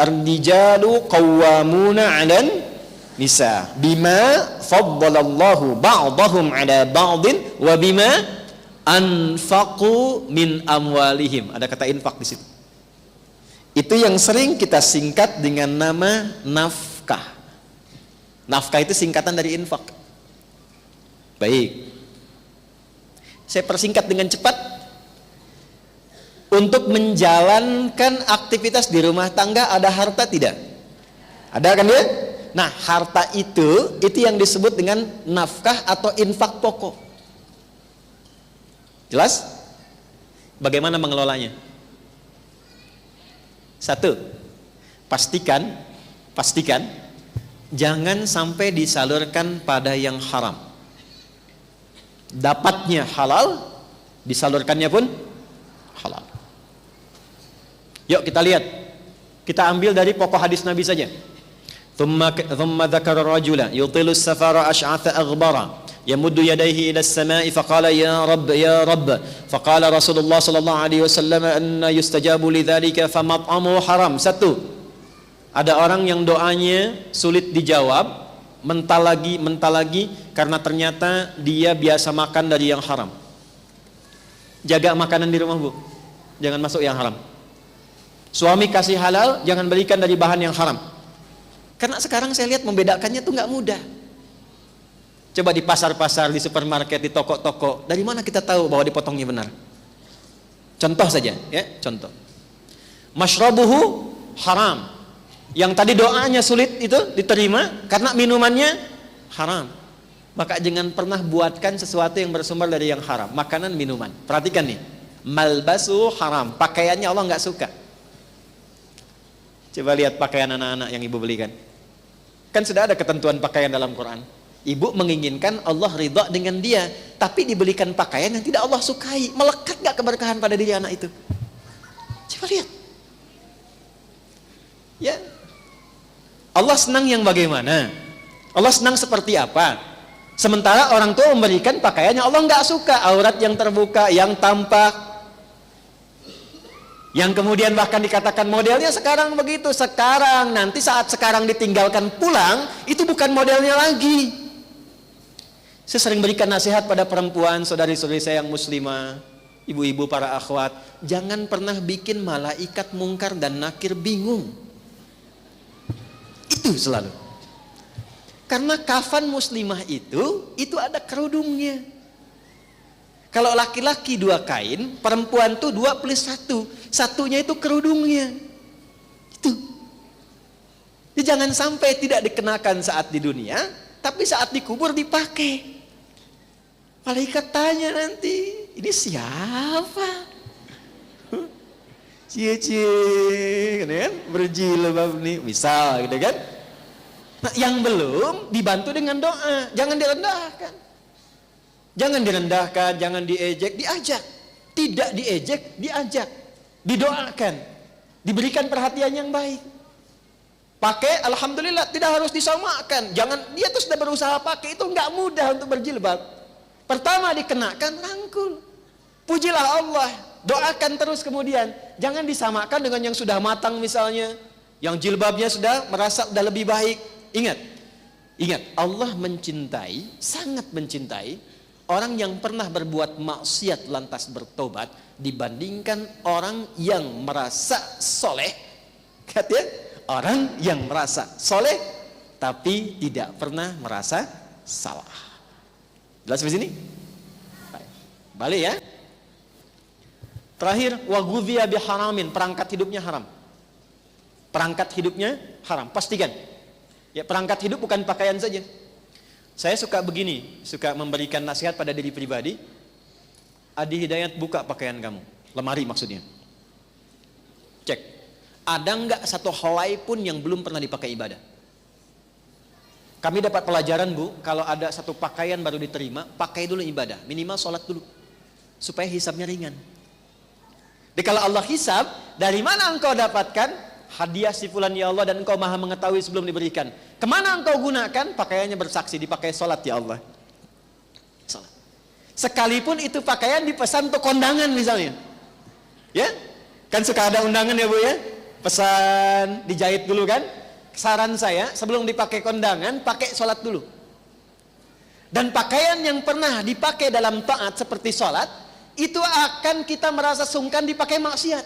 ar-rijalu qawwamuna 'alan nisa bima faddalallahu ba'dahum 'ala ba'din wa bima anfaqu min amwalihim. Ada kata infak di situ. Itu yang sering kita singkat dengan nama nafkah. Nafkah itu singkatan dari infak. Baik. Saya persingkat dengan cepat. Untuk menjalankan aktivitas di rumah tangga ada harta tidak? Ada kan ya? Nah, harta itu yang disebut dengan nafkah atau infak pokok. Jelas? Bagaimana mengelolanya? Satu, pastikan jangan sampai disalurkan pada yang haram. Dapatnya halal, disalurkannya pun halal. Yuk kita lihat. Kita ambil dari pokok hadis Nabi saja. Thumma dzakara rajula yutilu as-safara ash'atha aghbara yamuddu yadayhi ila as-sama'i faqala ya rabb faqala Rasulullah sallallahu alaihi wasallam anna yustajabu lidzalika famat'amu haram. Satu, ada orang yang doanya sulit dijawab, mental lagi karena ternyata dia biasa makan dari yang haram. Jaga makanan di rumah, Bu, jangan masuk yang haram. Suami kasih halal, jangan belikan dari bahan yang haram. Karena sekarang saya lihat membedakannya tuh nggak mudah. Coba di pasar-pasar, di supermarket, di toko-toko, dari mana kita tahu bahwa dipotongnya benar? Contoh saja, ya, contoh. Mashrabuhu haram. Yang tadi doanya sulit itu diterima karena minumannya haram. Maka jangan pernah buatkan sesuatu yang bersumber dari yang haram. Makanan, minuman. Perhatikan nih. Malbasu haram. Pakaiannya Allah nggak suka. Coba lihat pakaian anak-anak yang ibu belikan. Kan sudah ada ketentuan pakaian dalam Quran. Ibu menginginkan Allah ridha dengan dia, tapi dibelikan pakaian yang tidak Allah sukai. Melekat gak keberkahan pada diri anak itu? Coba lihat. Ya. Allah senang yang bagaimana? Allah senang seperti apa? Sementara orang tua memberikan pakaian yang Allah nggak suka, aurat yang terbuka, yang tampak, yang kemudian bahkan dikatakan modelnya sekarang begitu. Sekarang, nanti saat sekarang ditinggalkan pulang, itu bukan modelnya lagi. Saya sering berikan nasihat pada perempuan, saudari-saudari saya yang muslimah, ibu-ibu, para akhwat, jangan pernah bikin malaikat mungkar dan nakir bingung. Itu selalu. Karena kafan muslimah itu ada kerudungnya. Kalau laki-laki 2 kain, perempuan tuh 2+1. Satunya itu kerudungnya. Itu. Jadi jangan sampai tidak dikenakan saat di dunia, tapi saat dikubur dipakai. Malaikat tanya nanti, ini siapa? Cie-cie, kan? Berjilbab nih, misal gitu kan? Nah, yang belum dibantu dengan doa, jangan direndahkan. Jangan direndahkan, jangan diejek, diajak. Tidak diejek, diajak. Didoakan. Diberikan perhatian yang baik. Pakai, alhamdulillah, tidak harus disamakan. Jangan, dia tuh sudah berusaha pakai, itu nggak mudah untuk berjilbab. Pertama dikenakan, rangkul. Pujilah Allah, doakan terus kemudian. Jangan disamakan dengan yang sudah matang misalnya. Yang jilbabnya sudah merasa sudah lebih baik. Ingat, Allah mencintai, sangat mencintai orang yang pernah berbuat maksiat lantas bertobat dibandingkan orang yang merasa soleh. Katanya orang yang merasa soleh tapi tidak pernah merasa salah. Jelas di sini? Balik ya. Terakhir, wa ghudhiya biharamin, perangkat hidupnya haram. Perangkat hidupnya haram, pastikan. Ya, perangkat hidup bukan pakaian saja. Saya suka begini, suka memberikan nasihat pada diri pribadi. Adi Hidayat, buka pakaian kamu, lemari maksudnya. Cek, ada nggak satu helai pun yang belum pernah dipakai ibadah? Kami dapat pelajaran, Bu, kalau ada satu pakaian baru diterima, pakai dulu ibadah, minimal sholat dulu, supaya hisabnya ringan. Jadi kalau Allah hisab, dari mana engkau dapatkan? Hadiah si fulan ya Allah, dan engkau maha mengetahui sebelum diberikan. Kemana engkau gunakan? Pakaiannya bersaksi, dipakai sholat ya Allah. Sholat. Sekalipun itu pakaian dipesan untuk kondangan misalnya. Ya, kan suka ada undangan ya Bu ya. Pesan dijahit dulu kan. Saran saya sebelum dipakai kondangan, pakai sholat dulu. Dan pakaian yang pernah dipakai dalam taat seperti sholat, itu akan kita merasa sungkan dipakai maksiat.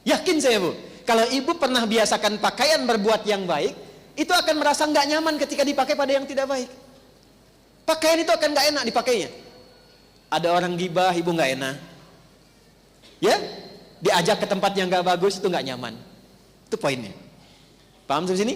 Yakin saya bu, kalau ibu pernah biasakan pakaian berbuat yang baik, itu akan merasa nggak nyaman ketika dipakai pada yang tidak baik. Pakaian itu akan nggak enak dipakainya. Ada orang gibah, ibu nggak enak. Ya, diajak ke tempat yang nggak bagus, itu nggak nyaman. Itu poinnya. Paham sampai sini?